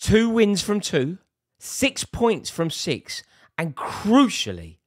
2 wins from 2, 6 points from 6, and crucially,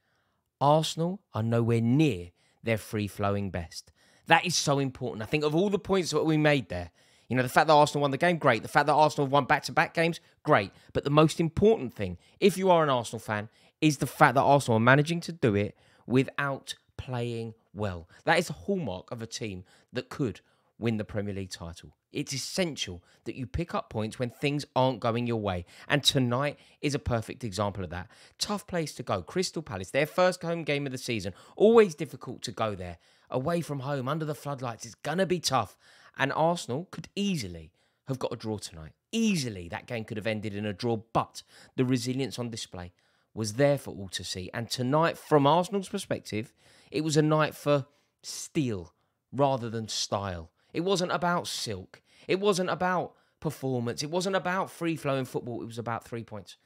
Arsenal are nowhere near their free-flowing best. That is so important. I think of all the points that we made there, you know, the fact that Arsenal won the game, great. The fact that Arsenal have won back-to-back games, great. But the most important thing, if you are an Arsenal fan, is the fact that Arsenal are managing to do it without playing well. That is the hallmark of a team that could win the Premier League title. It's essential that you pick up points when things aren't going your way. And tonight is a perfect example of that. Tough place to go. Crystal Palace, their first home game of the season. Always difficult to go there. Away from home, under the floodlights, it's going to be tough. And Arsenal could easily have got a draw tonight. Easily, that game could have ended in a draw. But the resilience on display was there for all to see. And tonight, from Arsenal's perspective, it was a night for steel rather than style. It wasn't about silk. It wasn't about performance. It wasn't about free-flowing football. It was about 3 points.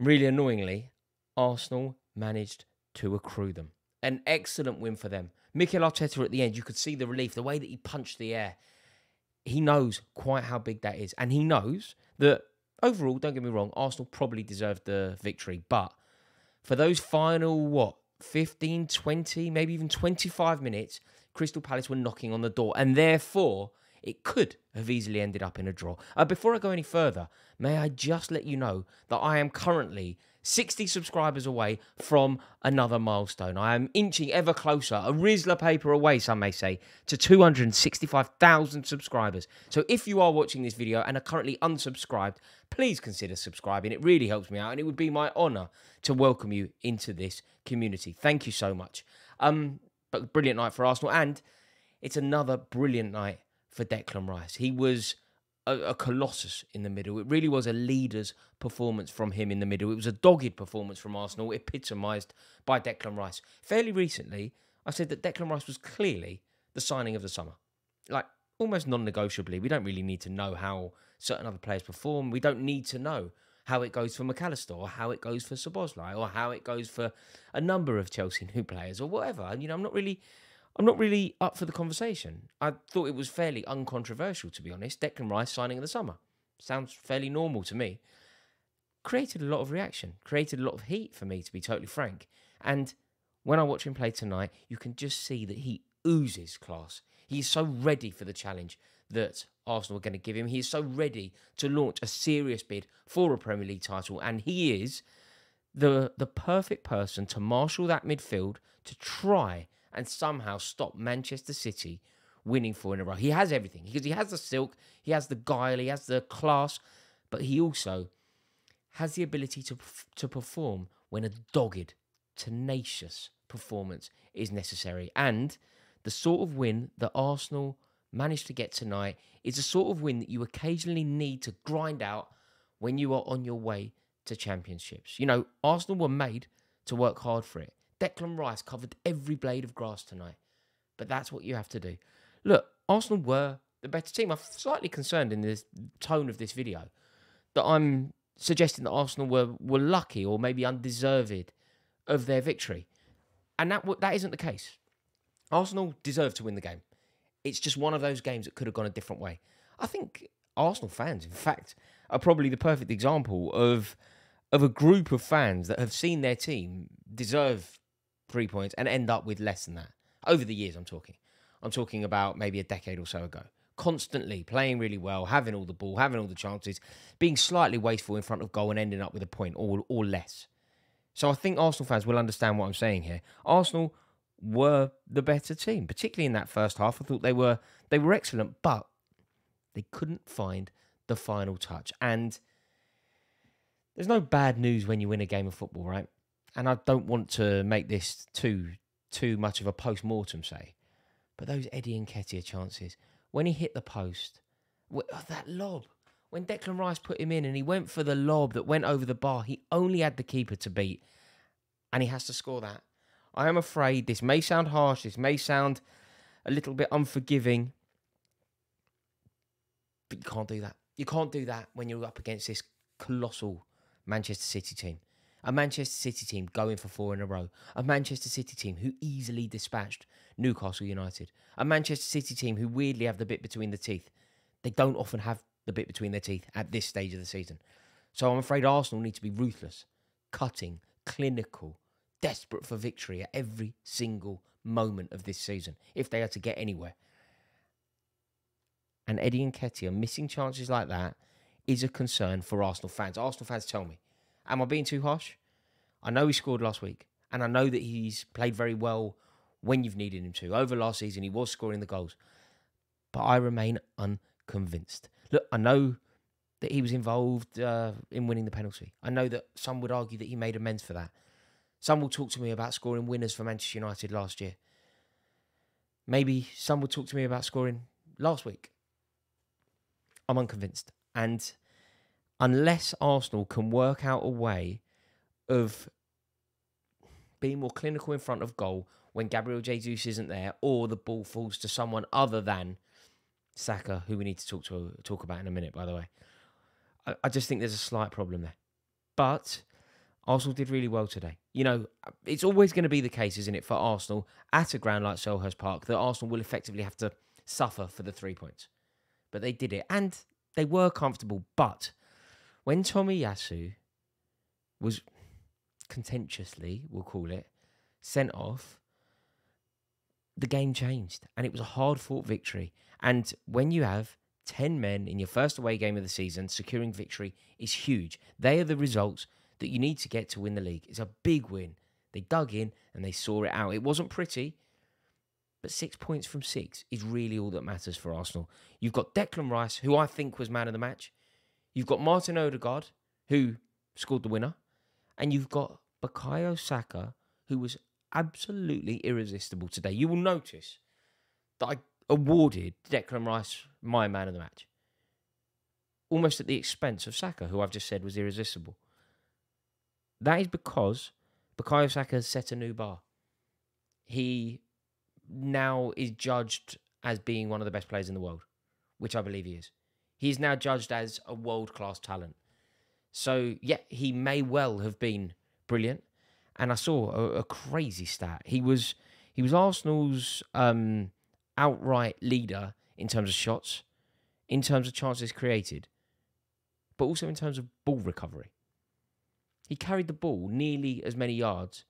Really annoyingly, Arsenal managed to accrue them. An excellent win for them. Mikel Arteta at the end, you could see the relief, the way that he punched the air. He knows quite how big that is. And he knows that overall, don't get me wrong, Arsenal probably deserved the victory. But for those final, 15, 20, maybe even 25 minutes, Crystal Palace were knocking on the door. And therefore, it could have easily ended up in a draw. Before I go any further, may I just let you know that I am currently 60 subscribers away from another milestone. I am inching ever closer, a Rizla paper away, some may say, to 265,000 subscribers. So if you are watching this video and are currently unsubscribed, please consider subscribing. It really helps me out, and it would be my honour to welcome you into this community. Thank you so much. But brilliant night for Arsenal, and it's another brilliant night for Declan Rice. He was a colossus in the middle. It really was a leader's performance from him in the middle. It was a dogged performance from Arsenal, epitomised by Declan Rice. Fairly recently, I said that Declan Rice was clearly the signing of the summer. Like, almost non-negotiably. We don't really need to know how certain other players perform. We don't need to know how it goes for McAllister, or how it goes for Szoboszlai, or how it goes for a number of Chelsea new players, or whatever. You know, I'm not really up for the conversation. I thought it was fairly uncontroversial, to be honest. Declan Rice signing in the summer. Sounds fairly normal to me. Created a lot of reaction. Created a lot of heat for me, to be totally frank. And when I watch him play tonight, you can just see that he oozes class. He's so ready for the challenge that Arsenal are going to give him. He is so ready to launch a serious bid for a Premier League title. And he is the perfect person to marshal that midfield to try and somehow stop Manchester City winning 4 in a row. He has everything. Because he has the silk, he has the guile, he has the class, but he also has the ability to perform when a dogged, tenacious performance is necessary. And the sort of win that Arsenal managed to get tonight is the sort of win that you occasionally need to grind out when you are on your way to championships. You know, Arsenal were made to work hard for it. Declan Rice covered every blade of grass tonight. But that's what you have to do. Look, Arsenal were the better team. I'm slightly concerned in the tone of this video that I'm suggesting that Arsenal were lucky or maybe undeserved of their victory. And that isn't the case. Arsenal deserved to win the game. It's just one of those games that could have gone a different way. I think Arsenal fans, in fact, are probably the perfect example of a group of fans that have seen their team deserve 3 points and end up with less than that. Over the years, I'm talking. I'm talking about maybe a decade or so ago. Constantly playing really well, having all the ball, having all the chances, being slightly wasteful in front of goal and ending up with a point or less. So I think Arsenal fans will understand what I'm saying here. Arsenal were the better team, particularly in that first half. I thought they were excellent, but they couldn't find the final touch. And there's no bad news when you win a game of football, right? And I don't want to make this too much of a post-mortem, say. But those Eddie Nketiah chances, when he hit the post, that lob, when Declan Rice put him in and he went for the lob that went over the bar, he only had the keeper to beat, and he has to score that. I am afraid this may sound harsh, this may sound a little bit unforgiving, but you can't do that. You can't do that when you're up against this colossal Manchester City team. A Manchester City team going for 4 in a row. A Manchester City team who easily dispatched Newcastle United. A Manchester City team who weirdly have the bit between the teeth. They don't often have the bit between their teeth at this stage of the season. So I'm afraid Arsenal need to be ruthless, cutting, clinical, desperate for victory at every single moment of this season if they are to get anywhere. And Eddie Nketiah missing chances like that is a concern for Arsenal fans. Arsenal fans tell me, am I being too harsh? I know he scored last week, and I know that he's played very well when you've needed him to. Over last season, he was scoring the goals. But I remain unconvinced. Look, I know that he was involved in winning the penalty. I know that some would argue that he made amends for that. Some will talk to me about scoring winners for Manchester United last year. Maybe some would talk to me about scoring last week. I'm unconvinced. And unless Arsenal can work out a way of being more clinical in front of goal when Gabriel Jesus isn't there, or the ball falls to someone other than Saka, who we need to talk about in a minute, by the way. I just think there's a slight problem there. But Arsenal did really well today. You know, it's always going to be the case, isn't it, for Arsenal at a ground like Selhurst Park, that Arsenal will effectively have to suffer for the 3 points. But they did it, and they were comfortable. But when Tomiyasu was contentiously, we'll call it, sent off, the game changed, and it was a hard-fought victory. And when you have 10 men in your first away game of the season, securing victory is huge. They are the results that you need to get to win the league. It's a big win. They dug in and they saw it out. It wasn't pretty, but 6 points from 6 is really all that matters for Arsenal. You've got Declan Rice, who I think was man of the match. You've got Martin Odegaard, who scored the winner. And you've got Bukayo Saka, who was absolutely irresistible today. You will notice that I awarded Declan Rice my man of the match, almost at the expense of Saka, who I've just said was irresistible. That is because Bukayo Saka has set a new bar. He now is judged as being one of the best players in the world, which I believe he is. He is now judged as a world-class talent. So, yeah, he may well have been brilliant. And I saw a crazy stat. He was Arsenal's outright leader in terms of shots, in terms of chances created, but also in terms of ball recovery. He carried the ball nearly as many yards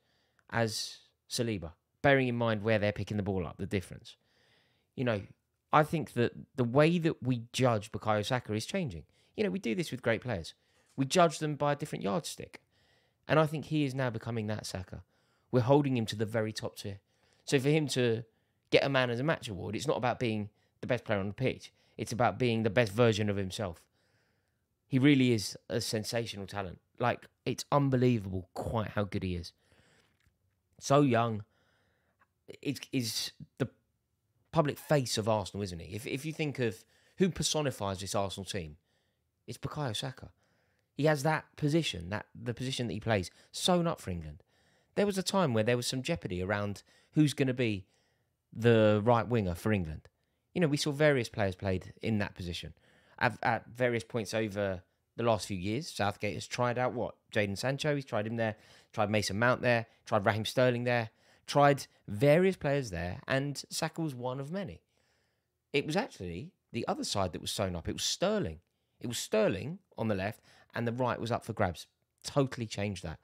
as Saliba, bearing in mind where they're picking the ball up, the difference. You know, I think that the way that we judge Bukayo Saka is changing. You know, we do this with great players. We judge them by a different yardstick. And I think he is now becoming that Saka. We're holding him to the very top tier. So for him to get a man as a match award, it's not about being the best player on the pitch. It's about being the best version of himself. He really is a sensational talent. Like, it's unbelievable quite how good he is. So young. Is the public face of Arsenal, isn't he? If you think of who personifies this Arsenal team, it's Bukayo Saka. He has that position, the position that he plays, sewn up for England. There was a time where there was some jeopardy around who's going to be the right winger for England. You know, we saw various players played in that position at various points over the last few years. Southgate has tried out Jadon Sancho, he's tried him there, tried Mason Mount there, tried Raheem Sterling there, tried various players there, and Saka was one of many. It was actually the other side that was sewn up. It was Sterling. It was Sterling on the left, and the right was up for grabs. Totally changed that.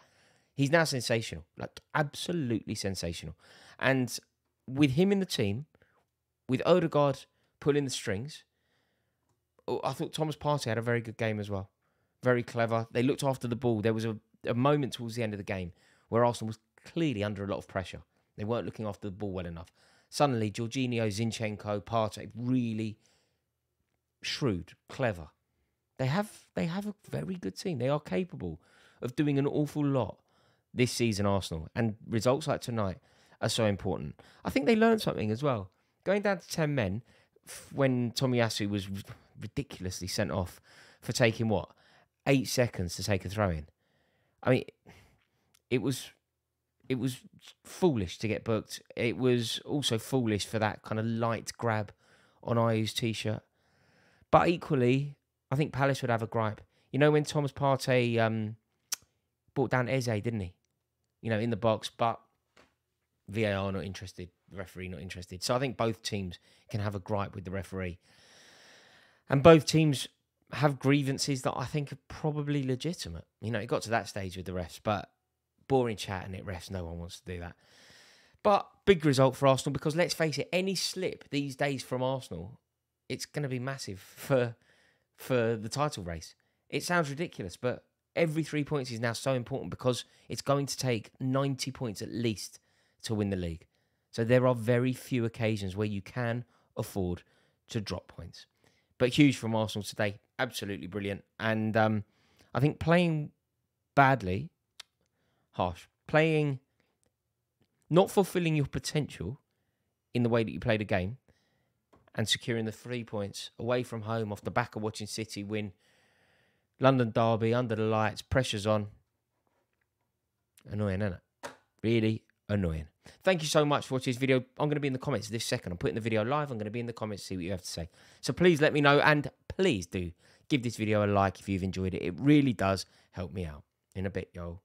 He's now sensational, like absolutely sensational. And with him in the team, with Odegaard pulling the strings, I thought Thomas Partey had a very good game as well. Very clever. They looked after the ball. There was a moment towards the end of the game where Arsenal was clearly under a lot of pressure. They weren't looking after the ball well enough. Suddenly, Jorginho, Zinchenko, Partey, really shrewd, clever. They have a very good team. They are capable of doing an awful lot this season, Arsenal. And results like tonight are so important. I think they learned something as well. Going down to 10 men, when Tomiyasu was ridiculously sent off for taking, 8 seconds to take a throw-in. I mean, it was foolish to get booked. It was also foolish for that kind of light grab on Ayew's T-shirt. But equally, I think Palace would have a gripe. You know, when Thomas Partey brought down Eze, didn't he? You know, in the box, but VAR not interested, the referee not interested. So I think both teams can have a gripe with the referee. And both teams have grievances that I think are probably legitimate. You know, it got to that stage with the refs, but boring chatting at refs, no one wants to do that. But big result for Arsenal because let's face it, any slip these days from Arsenal, it's going to be massive for the title race. It sounds ridiculous, but every 3 points is now so important because it's going to take 90 points at least to win the league. So there are very few occasions where you can afford to drop points. But huge from Arsenal today. Absolutely brilliant. And I think playing badly, harsh, playing, not fulfilling your potential in the way that you played a game and securing the 3 points away from home off the back of watching City win. London derby, under the lights, pressure's on. Annoying, isn't it? Really annoying. Thank you so much for watching this video. I'm going to be in the comments this second. I'm putting the video live. I'm going to be in the comments to see what you have to say. So please let me know, and please do give this video a like if you've enjoyed it. It really does help me out. In a bit, y'all.